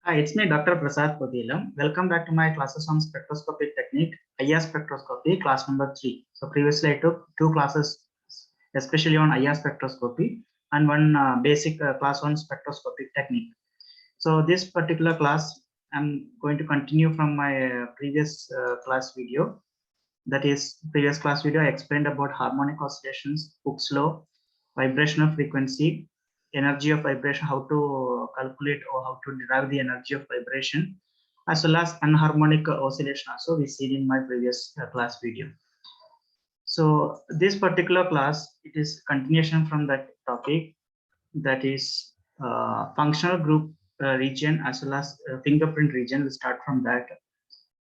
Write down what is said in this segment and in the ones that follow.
Hi, it's me, Dr. Prasad Podilam. Welcome back to my classes on spectroscopic technique, IR spectroscopy, class number 3. So previously I took two classes, especially on IR spectroscopy and one basic class on spectroscopic technique. So this particular class, I'm going to continue from my previous class video. That is, previous class video, I explained about harmonic oscillations, Hooke's law, vibrational frequency, energy of vibration, how to calculate or how to derive the energy of vibration, as well as anharmonic oscillation also we seen in my previous class video. So this particular class, it is continuation from that topic, that is functional group region as well as fingerprint region. We start from that.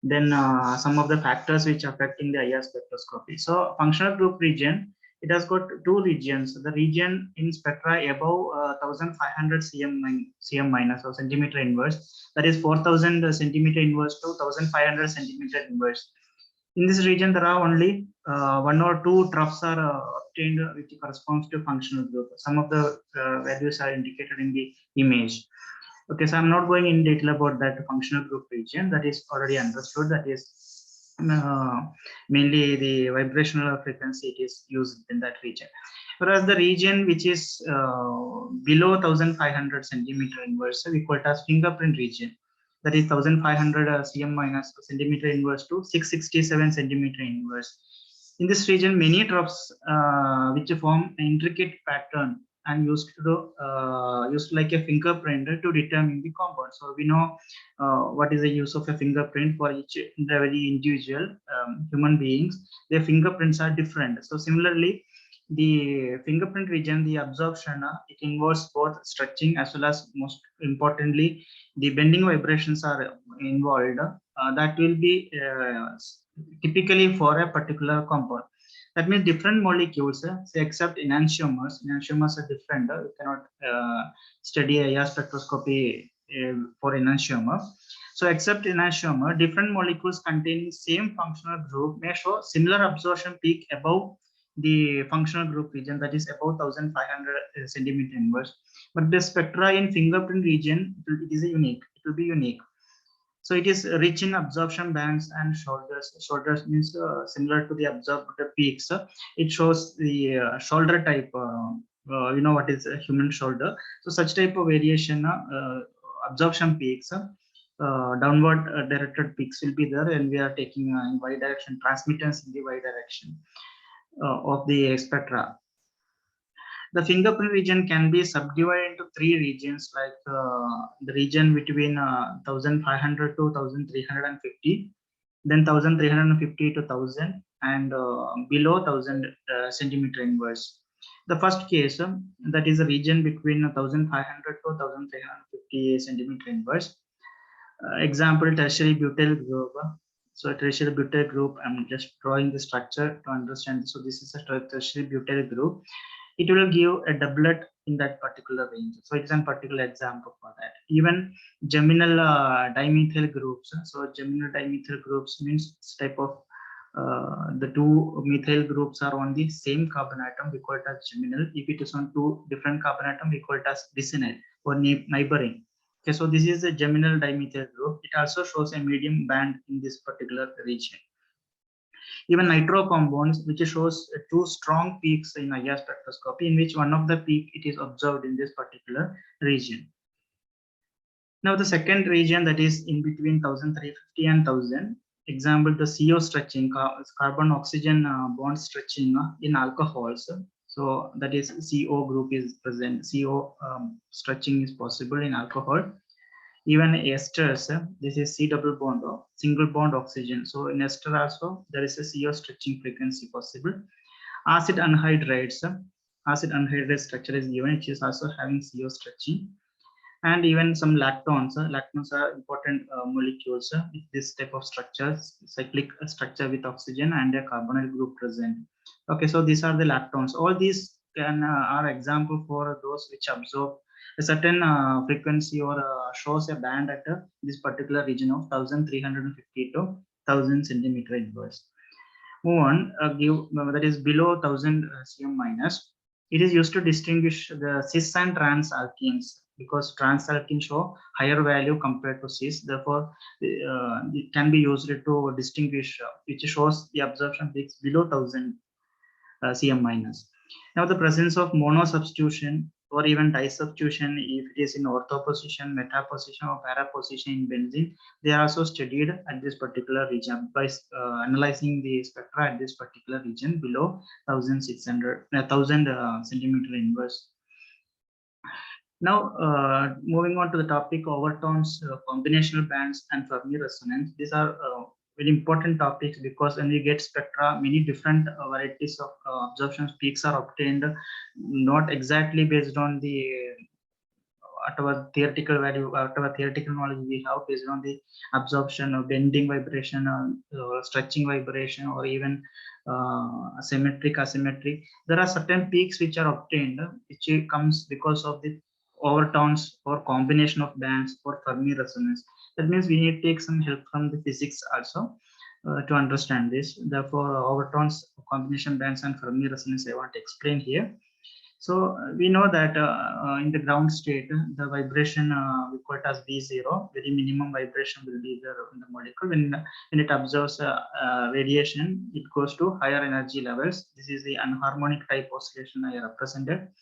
Then some of the factors which affecting the IR spectroscopy. So functional group region, it has got two regions. The region in spectra above 1500 cm minus or centimeter inverse, that is 4000 centimeter inverse to 1500 centimeter inverse. In this region, there are only one or two troughs are obtained which corresponds to functional group. Some of the values are indicated in the image. Okay, so I'm not going in detail about that functional group region. That is already understood. That is mainly the vibrational frequency it is used in that region. Whereas the region which is below 1500 centimeter inverse, we call it as fingerprint region. That is 1500 cm minus centimeter inverse to 667 centimeter inverse. In this region, many troughs which form an intricate pattern and used like a fingerprint to determine the compound. So we know what is the use of a fingerprint for each very individual human beings. Their fingerprints are different. So similarly, the fingerprint region, the absorption, it involves both stretching as well as, most importantly, the bending vibrations are involved. That will be typically for a particular compound. That means different molecules, say except enantiomers. Enantiomers are different. You cannot study IR spectroscopy for enantiomer. So except enantiomer, different molecules containing same functional group may show similar absorption peak above the functional group region, that is about 1500 centimeter inverse. But the spectra in fingerprint region, it is unique. It will be unique. So it is rich in absorption bands and shoulders. Shoulders means similar to the absorbed peaks. It shows the shoulder type. You know what is a human shoulder. So such type of variation, absorption peaks, downward directed peaks will be there, and we are taking in y direction, transmittance in the y direction of the spectra. The fingerprint region can be subdivided into three regions, like the region between 1500 to 1350, then 1350 to 1000, and below 1000 centimeter inverse. The first case, that is the region between 1500 to 1350 centimeter inverse. Example, tertiary butyl group. So tertiary butyl group, I'm just drawing the structure to understand. So this is a tertiary butyl group. It will give a doublet in that particular range. So it's a particular example for that. Even geminal dimethyl groups. So geminal dimethyl groups means type of the two methyl groups are on the same carbon atom, we call it as geminal. If it is on two different carbon atom, we call it as vicinal or neighboring. Okay, so this is a geminal dimethyl group. It also shows a medium band in this particular region. Even nitro compounds, which shows two strong peaks in IR spectroscopy, in which one of the peak it is observed in this particular region. Now the second region, that is in between 1350 and 1000. Example, the CO stretching, carbon oxygen bond stretching in alcohols. So that is CO group is present. CO stretching is possible in alcohol. Even esters, this is C double bond or single bond oxygen. So in ester also there is a CO stretching frequency possible. Acid anhydrides, acid anhydride structure is given, which is also having CO stretching. And even some lactones. Lactones are important molecules with this type of structures, cyclic structure with oxygen and a carbonyl group present. Okay, so these are the lactones. All these can are example for those which absorb a certain frequency or shows a band at this particular region of 1350 to 1000 centimeter inverse. Move on, that is below 1000 cm minus. It is used to distinguish the cis and trans alkenes. because trans can show higher value compared to cis. Therefore, it can be used to distinguish which shows the absorption peaks below 1000 cm minus. Now, the presence of mono substitution or even disubstitution, if it is in ortho position, meta position, or para position in benzene, they are also studied at this particular region by analyzing the spectra at this particular region below 1000 centimeter inverse. Now, moving on to the topic overtones, combinational bands, and Fermi resonance. These are very important topics because when we get spectra, many different varieties of absorption peaks are obtained, not exactly based on the whatever theoretical value, whatever theoretical knowledge we have based on the absorption or bending vibration or stretching vibration or even symmetric, asymmetric. There are certain peaks which are obtained, which comes because of the overtones or combination of bands or Fermi resonance. That means we need to take some help from the physics also to understand this. Therefore, overtones, combination bands, and Fermi resonance I want to explain here. So we know that in the ground state, the vibration we call it as V0, very minimum vibration will be there in the molecule. When it observes radiation, it goes to higher energy levels. This is the anharmonic type oscillation I represented.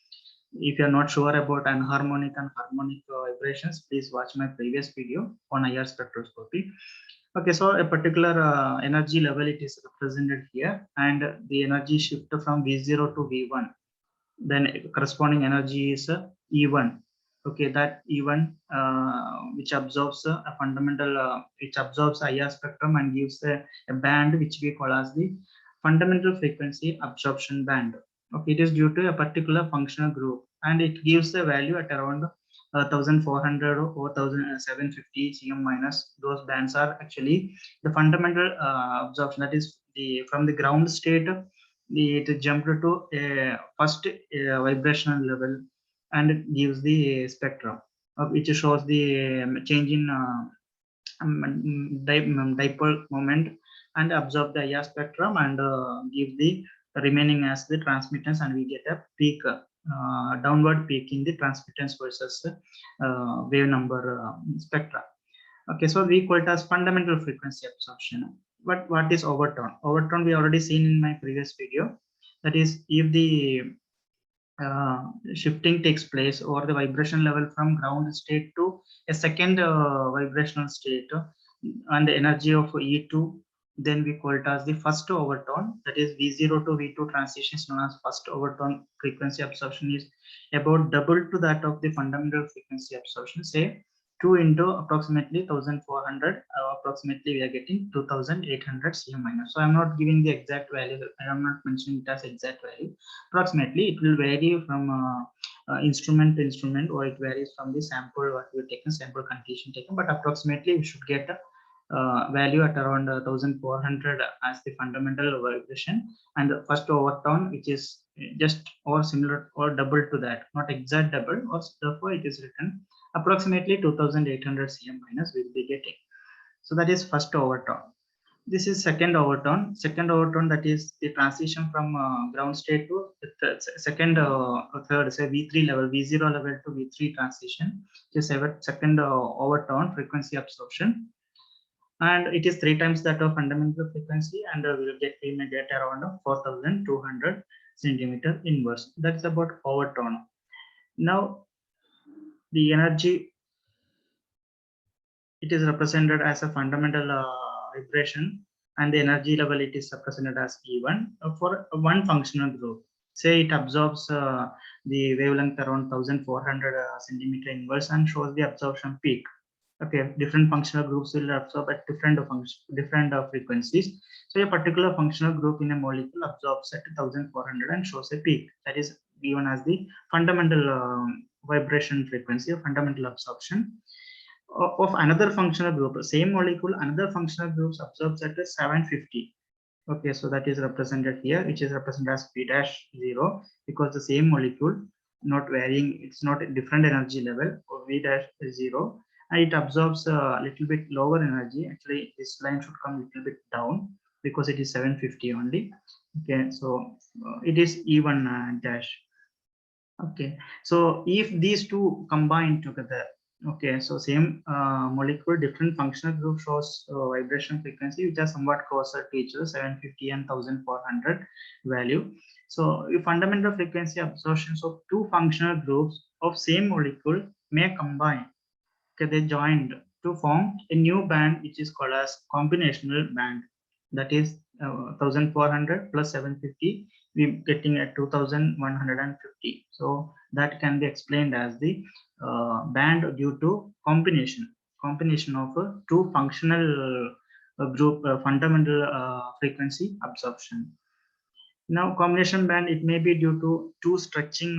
If you are not sure about anharmonic and harmonic vibrations, please watch my previous video on IR spectroscopy. Okay, so a particular energy level it is represented here, and the energy shift from V0 to V1. Then corresponding energy is E1. Okay, that E1 which absorbs a fundamental, which absorbs IR spectrum and gives a band which we call as the fundamental frequency absorption band. Okay, it is due to a particular functional group and it gives a value at around 1400 or 4750 cm minus. Those bands are actually the fundamental absorption, that is the from the ground state it jumped to a first vibrational level and it gives the spectrum which shows the change in dipole moment and absorb the IR spectrum and give the remaining as the transmittance, and we get a peak, downward peak in the transmittance versus wave number spectra. Okay, so we call it as fundamental frequency absorption. But what is overtone? Overtone we already seen in my previous video. That is, if the shifting takes place or the vibration level from ground state to a second vibrational state and the energy of E2, then we call it as the first overtone. That is V0 to V2 transition is known as first overtone. Frequency absorption is about double to that of the fundamental frequency absorption. Say 2 into approximately 1400, approximately we are getting 2800 cm minus. So I'm not giving the exact value, I am not mentioning it as exact value. Approximately it will vary from instrument to instrument, or it varies from the sample what we have taken, sample condition taken, but approximately we should get a value at around 1400 as the fundamental vibration, and the first overtone which is just or similar or double to that, not exact double, or therefore it is written approximately 2800 cm minus we will be getting. So that is first overtone. This is second overtone. Second overtone, that is the transition from ground state to the second third, say V3 level, V0 level to V3 transition. Just second overtone frequency absorption, and it is 3 times that of fundamental frequency, and we may get around 4200 centimeter inverse. That's about overtone. Now the energy, it is represented as a fundamental vibration, and the energy level it is represented as E1 for one functional group. Say it absorbs the wavelength around 1400 centimeter inverse and shows the absorption peak. Okay, different functional groups will absorb at different frequencies. So a particular functional group in a molecule absorbs at 1400 and shows a peak, that is given as the fundamental vibration frequency or fundamental absorption. Of another functional group, same molecule, another functional groups absorbs at 750. Okay, so that is represented here, which is represented as P dash 0, because the same molecule, not varying, it's not a different energy level, or V dash 0, and it absorbs a little bit lower energy. Actually, this line should come a little bit down because it is 750 only. Okay, so it is E1 dash. Okay, so if these two combine together, okay, so same molecule, different functional group shows vibration frequency which are somewhat closer to each other, 750 and 1400 value. So if fundamental frequency absorptions of two functional groups of same molecule may combine, okay, they joined to form a new band which is called as combinational band. That is 1400 plus 750, we getting at 2150. So that can be explained as the band due to combination of two functional group fundamental frequency absorption. Now, combination band, it may be due to two stretching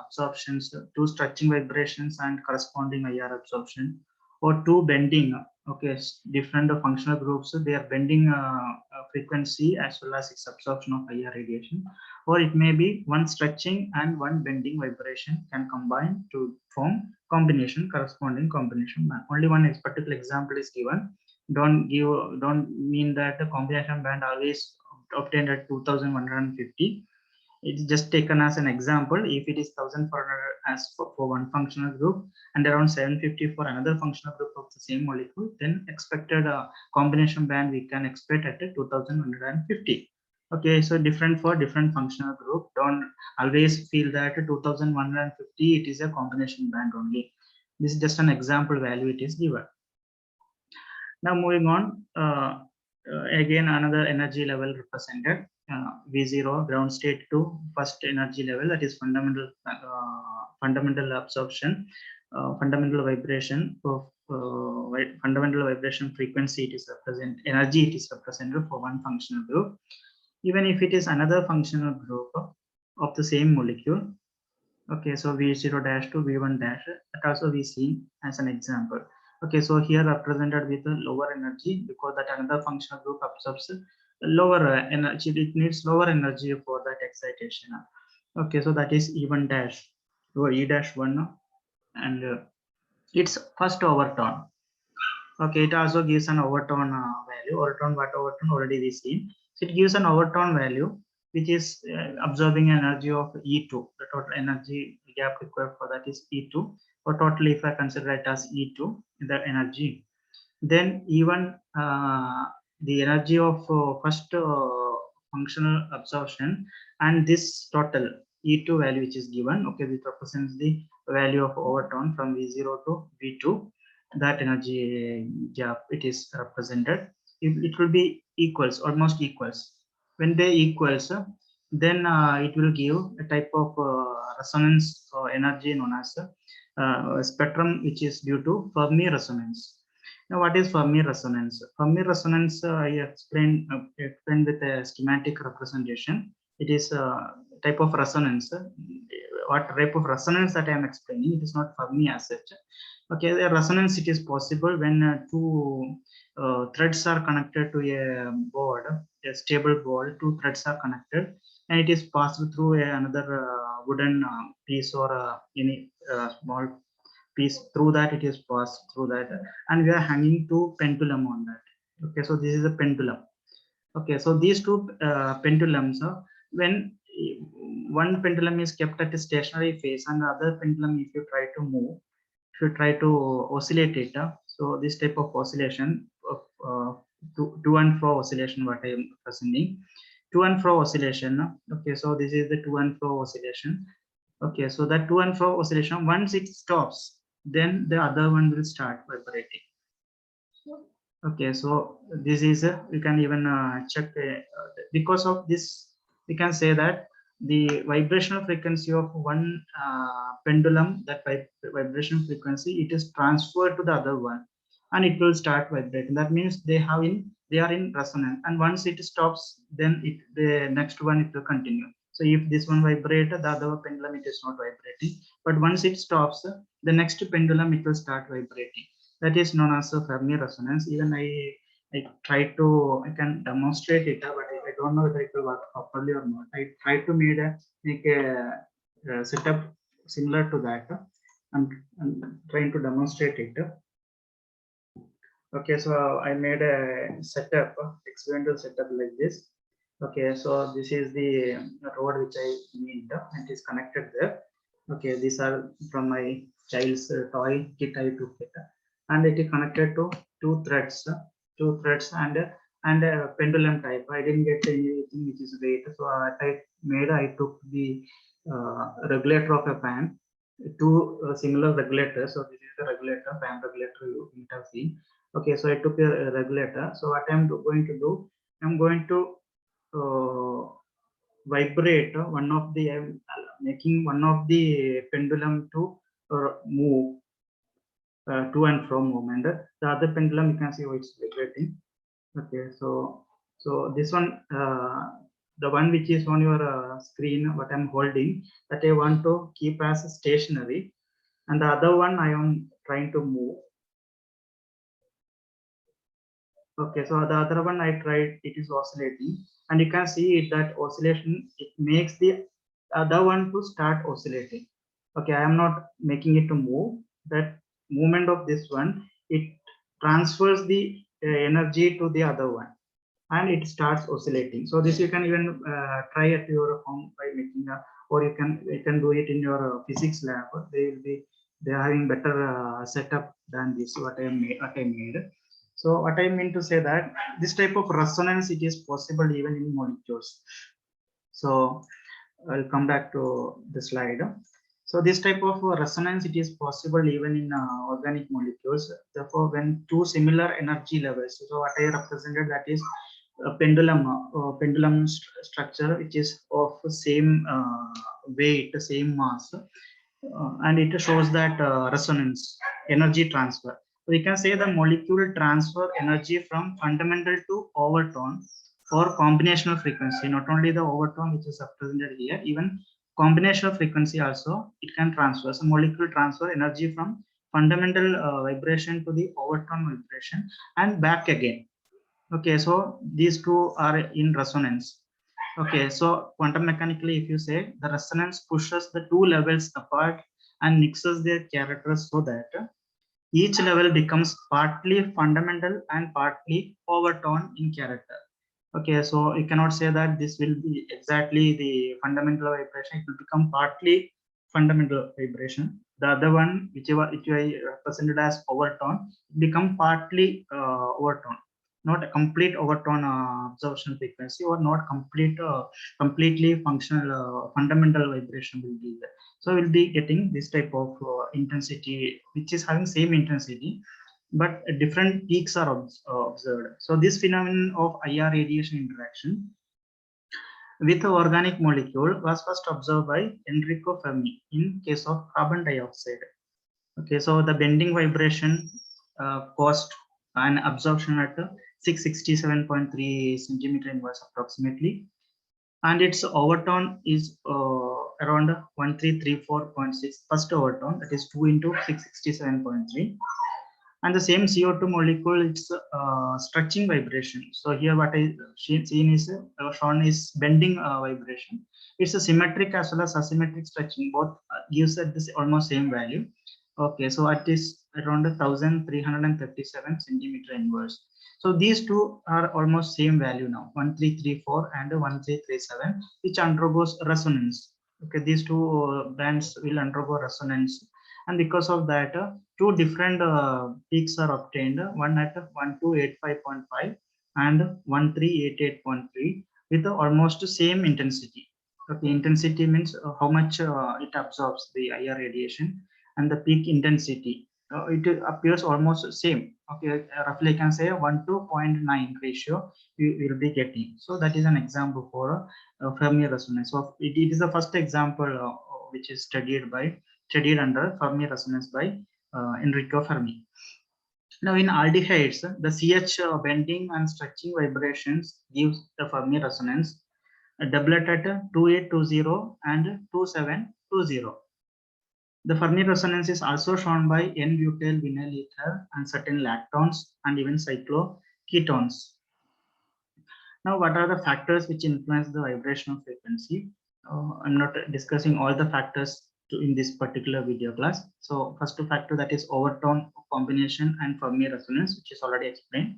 absorptions, two stretching vibrations and corresponding IR absorption, or two bending, okay, different functional groups, they are bending frequency as well as its absorption of IR radiation, or it may be one stretching and one bending vibration can combine to form corresponding combination band. Only one particular example is given. Don't mean that the combination band always obtained at 2150. It's just taken as an example. If it is 1400 as for one functional group and around 750 for another functional group of the same molecule, then expected combination band we can expect at 2150. Okay, so different for different functional group. Don't always feel that 2150 it is a combination band only. This is just an example value it is given. Now moving on, again another energy level represented, V0 ground state to first energy level, that is fundamental absorption, fundamental vibration of fundamental vibration frequency it is energy it is represented for one functional group. Even if it is another functional group of the same molecule, okay, so V0 dash to V1 dash, that also we see as an example. Okay, so here represented with a lower energy because that another functional group absorbs lower energy, it needs lower energy for that excitation. Okay, so that is E1 dash or E dash 1, and it's first overtone. Okay, it also gives an overtone value. Overtone, what overtone already we seen. So it gives an overtone value which is absorbing energy of E2. The total energy gap required for that is E2. Or totally, if I consider it as E2, the energy, then even the energy of first functional absorption and this total E2 value which is given, okay, which represents the value of overtone from V0 to V2, that energy gap it is represented. It will be equals, almost equals. When they equals, then it will give a type of resonance energy known as spectrum, which is due to Fermi resonance. Now, what is Fermi resonance? Fermi resonance, I explained with a schematic representation. It is a type of resonance. What type of resonance that I am explaining? It is not Fermi as such. Okay, the resonance it is possible when two threads are connected to a board, a stable board. Two threads are connected, and it is passed through another wooden piece or any small piece, through that it is passed through that, and we are hanging two pendulum on that. Okay, so this is a pendulum. Okay, so these two pendulums, when one pendulum is kept at a stationary phase and the other pendulum, if you try to move, if you try to oscillate it, so this type of oscillation of to and fro oscillation, what I am presenting, to and fro oscillation. Okay, so this is the to and fro oscillation. Okay, so that to and fro oscillation, once it stops, then the other one will start vibrating. Okay, so this is you can even check because of this, we can say that the vibrational frequency of one pendulum, that vibration frequency, it is transferred to the other one, and it will start vibrating. That means they are in resonance, and once it stops, then the next one it will continue. So if this one vibrates, the other pendulum it is not vibrating, but once it stops, the next pendulum it will start vibrating. That is known as a Fermi resonance. Even I can demonstrate it, but I don't know whether it will work properly or not. I try to make a setup similar to that. I'm trying to demonstrate it. Okay, so I made a setup, experimental setup like this. Okay, so this is the road which I made. It is connected there. Okay, these are from my child's toy kit I took it, and it is connected to two threads and a pendulum type. I didn't get anything which is weight, so I took the regulator of a fan, two similar regulators. So this is the regulator, fan regulator you have seen. Okay, so I took a regulator. So what I'm going to do, I'm going to vibrate one of the making one of the pendulum to move to and from movement. The other pendulum you can see how it's vibrating. Okay, so this one, the one which is on your screen, what I'm holding, that I want to keep as stationary, and the other one I am trying to move. Okay, so the other one I tried, it is oscillating, and you can see it that oscillation, it makes the other one to start oscillating. Okay, I am not making it to move. That movement of this one, it transfers the energy to the other one, and it starts oscillating. So this you can even try at your home by making a, or you can do it in your physics lab. They are having better setup than this what I made. So what I mean to say that this type of resonance, it is possible even in molecules. So I'll come back to the slide. So this type of resonance, it is possible even in organic molecules. Therefore, when two similar energy levels, so what I represented, that is a pendulum structure which is of same weight, same mass, and it shows that resonance energy transfer. So we can say the molecule transfer energy from fundamental to overtone for combinational frequency. Not only the overtone which is represented here, even combinational frequency also it can transfer. So molecule transfer energy from fundamental vibration to the overtone vibration and back again. Okay, so these two are in resonance. Okay, so quantum mechanically, if you say, the resonance pushes the two levels apart and mixes their characters so that each level becomes partly fundamental and partly overtone in character. Okay, so you cannot say that this will be exactly the fundamental vibration. It will become partly fundamental vibration. The other one, which I represented as overtone, become partly overtone, not a complete overtone absorption frequency, or not completely functional fundamental vibration will be there. So we'll be getting this type of intensity, which is having same intensity, but different peaks are observed. So this phenomenon of IR radiation interaction with an organic molecule was first observed by Enrico Fermi in case of carbon dioxide. Okay, so the bending vibration caused an absorption at 667.3 centimeter inverse approximately, and its overtone is around 1334.6. First overtone, that is 2 into 667.3. And the same CO2 molecule, it's stretching vibration. So here what I seen is shown is bending vibration. It's a symmetric as well as asymmetric stretching, both gives at this almost same value. Okay, so it is around 1337 centimeter inverse. So these two are almost same value now, 1334 and 1337, which undergoes resonance. Okay, these two bands will undergo resonance, and because of that two different peaks are obtained, one at 1285.5 and 1388.3, with almost same intensity. Okay, intensity means how much it absorbs the IR radiation, and the peak intensity, it appears almost same. Okay, roughly I can say 1 to 0.9 ratio we will be getting. So that is an example for Fermi resonance. So it is the first example which is studied under Fermi resonance by Enrico Fermi. Now in aldehydes, the CH bending and stretching vibrations gives the Fermi resonance, a doublet at 2820 and 2720. The Fermi resonance is also shown by N-butyl vinyl ether and certain lactones and even cycloketones. Now, what are the factors which influence the vibrational frequency? I'm not discussing all the factors in this particular video class. So first factor, that is overtone combination and Fermi resonance, which is already explained.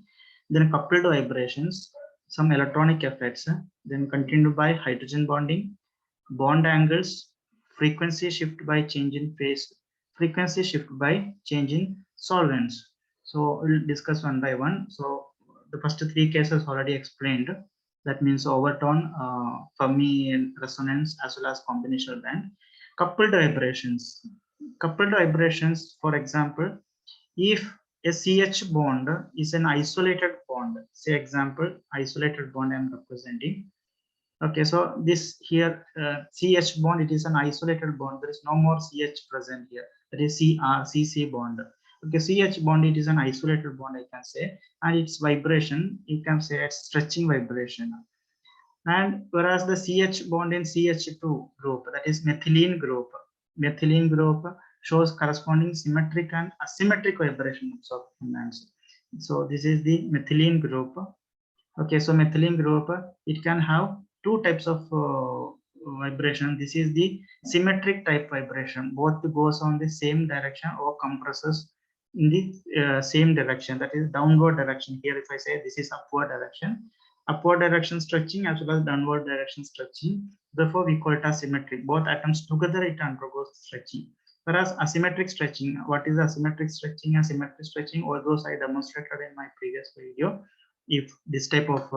Then coupled vibrations, some electronic effects, then continued by hydrogen bonding, bond angles, frequency shift by change in phase, frequency shift by change in solvents. So we'll discuss one by one. So the first three cases already explained. That means overtone, Fermi and resonance, as well as combinational band. Coupled vibrations. Coupled vibrations, for example, if a CH bond is an isolated bond, say example, isolated bond I'm representing. Okay, so this here CH bond, it is an isolated bond. There is no more CH present here. That is CC bond. Okay, CH bond, it is an isolated bond, I can say, and its vibration, you can say it's stretching vibration. And whereas the CH bond in CH2 group, that is methylene group shows corresponding symmetric and asymmetric vibrations of enhancer. So this is the methylene group. Okay, so methylene group, it can have two types of vibration. This is the symmetric type vibration. Both goes on the same direction or compresses in the same direction. That is downward direction. Here, if I say this is upward direction stretching as well as downward direction stretching. Therefore, we call it as symmetric. Both atoms together it undergoes stretching. Whereas asymmetric stretching, what is asymmetric stretching and symmetric stretching? All those I demonstrated in my previous video. If this type of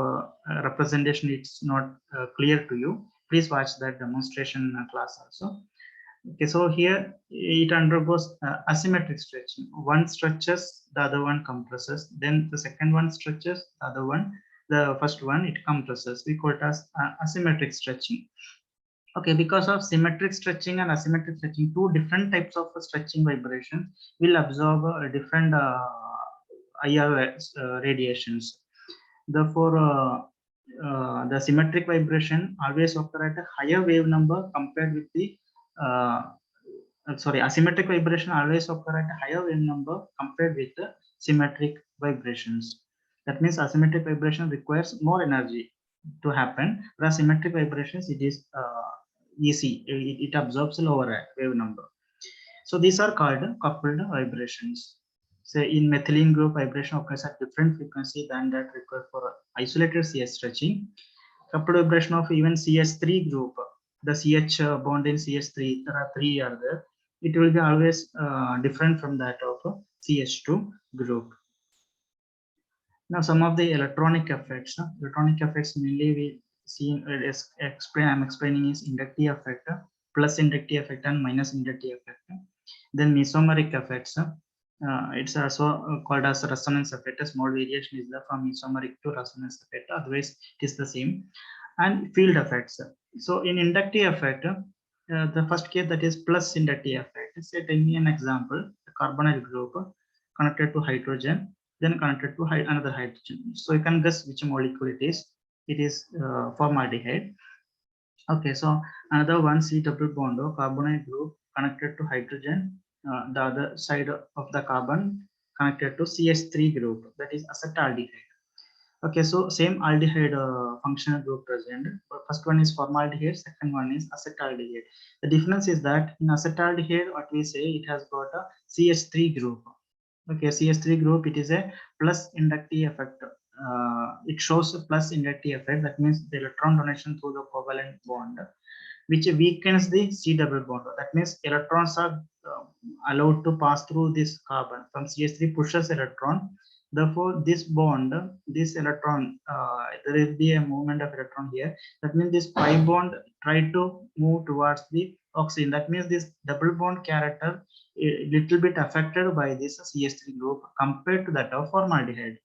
representation is not clear to you, please watch that demonstration class also. Okay, so here it undergoes asymmetric stretching. One stretches, the other one compresses. Then the second one stretches, the other one, the first one it compresses. We call it as asymmetric stretching. Okay, because of symmetric stretching and asymmetric stretching, two different types of stretching vibrations will absorb different IR radiations. Therefore, the symmetric vibration always occur at a higher wave number compared with the asymmetric vibration always occur at a higher wave number compared with the symmetric vibrations. That means asymmetric vibration requires more energy to happen, whereas symmetric vibrations it is easy. It absorbs lower wave number. So these are called coupled vibrations. Say in methylene group, vibration occurs at different frequency than that required for isolated CH stretching. Coupled vibration of even CH3 group, the CH bond in CH3, there are three are there. It will be always different from that of CH2 group. Now some of the electronic effects. Electronic effects mainly we see I'm explaining is inductive effect, plus inductive effect and minus inductive effect. Then mesomeric effects. It's also called as resonance effect. A small variation is there from mesomeric to resonance effect. Otherwise, it is the same. And field effects. So in inductive effect, the first case, that is plus inductive effect. Say, take me an example: the carbonyl group connected to hydrogen, then connected to another hydrogen. So you can guess which molecule it is. It is formaldehyde. Okay, so another one C double bond or carbonyl group connected to hydrogen, the other side of the carbon connected to CH3 group, that is acetaldehyde. Okay, so same aldehyde functional group present. First one is formaldehyde, second one is acetaldehyde. The difference is that in acetaldehyde, what we say, it has got a CH3 group. Okay, CH3 group, it is a plus inductive effect. It shows a plus inductive effect. That means the electron donation through the covalent bond, which weakens the C double bond. That means electrons are allowed to pass through this carbon. From CH3 pushes electron. Therefore, this bond, this electron, there will be a movement of electron here. That means this pi bond try to move towards the oxygen. That means this double bond character a little bit affected by this CH3 group compared to that of formaldehyde.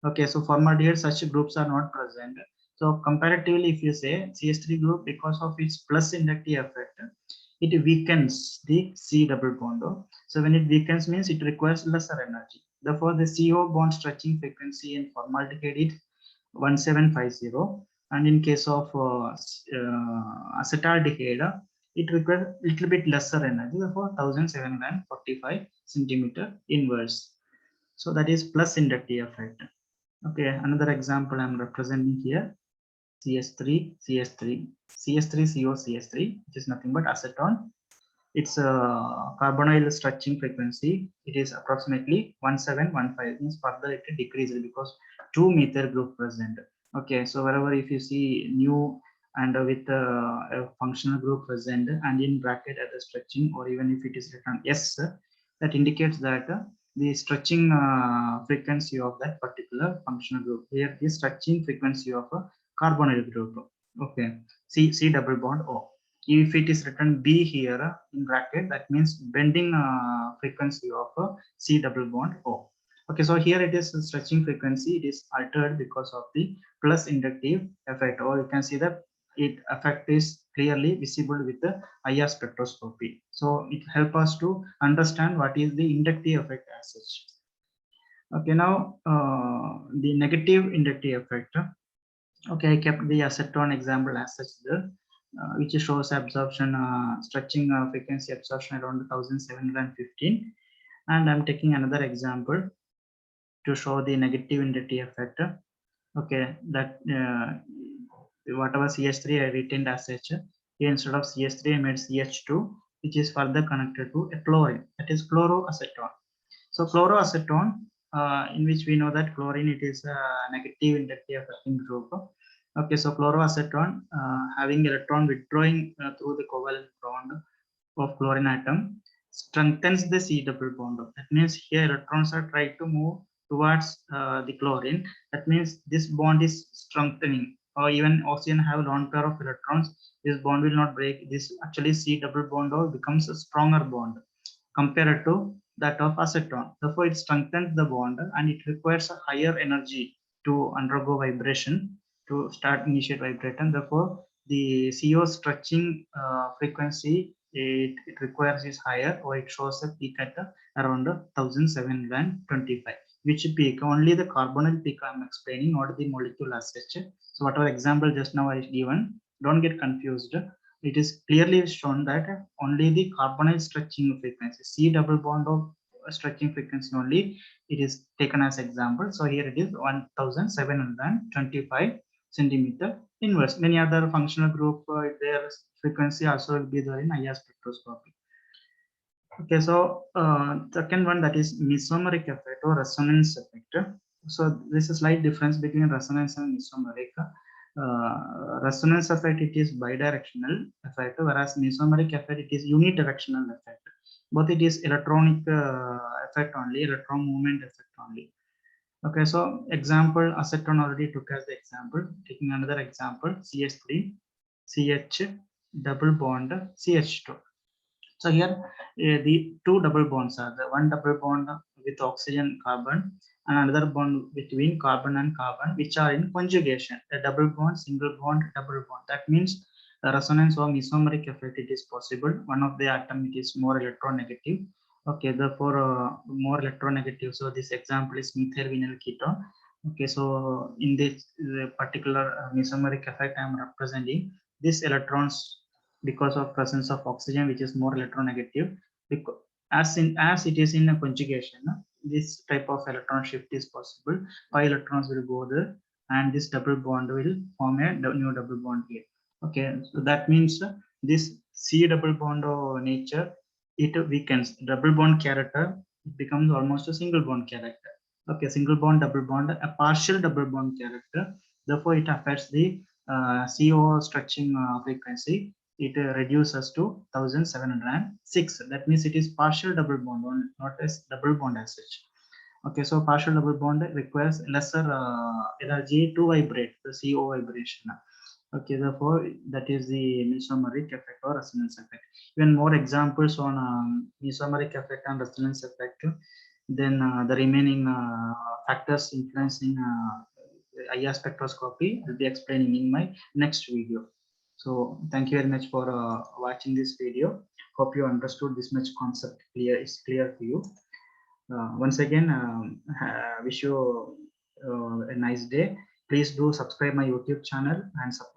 Okay, so formaldehyde, such groups are not present. So comparatively, if you say CH3 group, because of its plus inductive effect, it weakens the C double bond. So when it weakens means it requires lesser energy. Therefore, the CO bond stretching frequency in formaldehyde is 1750, and in case of acetaldehyde, it requires a little bit lesser energy, therefore 1745 centimeter inverse. So that is plus inductive effect. Okay, another example I'm representing here: CH3, CH3, CH3CO, CH3, which is nothing but acetone. Its carbonyl stretching frequency, it is approximately 1715. Means further it decreases because two methyl group present. Okay, so wherever if you see new and with a functional group present and in bracket at the stretching, or even if it is written S, that indicates that the stretching frequency of that particular functional group. Here the stretching frequency of a carbonyl group. Okay, C double bond O. If it is written B here in bracket, that means bending frequency of a C double bond O. Okay, so here it is stretching frequency. It is altered because of the plus inductive effect, or you can see that it effect is clearly visible with the IR spectroscopy. So it helps us to understand what is the inductive effect as such. Okay, now the negative inductive effect. Okay, I kept the acetone example as such there, which shows absorption, stretching frequency absorption around 1715. And I'm taking another example to show the negative inductive effect. Okay, that whatever CH3 I retained as such, here instead of CH3 I made CH2, which is further connected to a chlorine, that is chloroacetone. So chloroacetone, in which we know that chlorine, it is a negative inductive affecting group. Okay, so chloroacetone having electron withdrawing through the covalent bond of chlorine atom strengthens the C double bond. That means here electrons are trying to move towards the chlorine. That means this bond is strengthening, or even oxygen have lone pair of electrons. This bond will not break. This actually C double bond or becomes a stronger bond compared to that of acetone. Therefore, it strengthens the bond and it requires a higher energy to undergo vibration to start initiate vibration. Therefore, the CO stretching frequency it requires is higher, or it shows a peak at around 1725. Which peak? Only the carbonyl peak I'm explaining, not the molecule as such. So whatever example just now I given, don't get confused. It is clearly shown that only the carbonyl stretching frequency, C double bond of stretching frequency only, it is taken as example. So here it is 1725 centimeter inverse. Many other functional group, their frequency also will be there in IR spectroscopy. Okay, so second one, that is mesomeric effect or resonance effect. So this is slight difference between resonance and mesomeric. Resonance effect, it is bidirectional effect, whereas mesomeric effect, it is unidirectional effect. Both it is electronic effect only, electron movement effect only. Okay, so example acetone already took as the example. Taking another example, CH3, CH double bond CH2. So here the two double bonds are the one double bond with oxygen carbon and another bond between carbon and carbon, which are in conjugation. A double bond, single bond, double bond. That means the resonance or mesomeric effect, it is possible. One of the atom, it is more electronegative. Okay, therefore more electronegative. So this example is methyl vinyl ketone. Okay, so in this particular mesomeric effect I am representing, these electrons, because of presence of oxygen, which is more electronegative, because as it is in a conjugation, this type of electron shift is possible. 5 electrons will go there and this double bond will form a new double bond here. Okay, so that means this C double bond of nature, it weakens. Double bond character, it becomes almost a single bond character. Okay, single bond, double bond, a partial double bond character. Therefore, it affects the CO stretching frequency. It reduces to 1706. That means it is partial double bond, not as double bond as such. Okay, so partial double bond requires lesser energy to vibrate, the CO vibration. Okay, therefore that is the mesomeric effect or resonance effect. Even more examples on mesomeric effect and resonance effect. Then the remaining factors influencing IR spectroscopy will be explaining in my next video. So thank you very much for watching this video. Hope you understood this much concept is clear to you. Once again, wish you a nice day. Please do subscribe my YouTube channel and support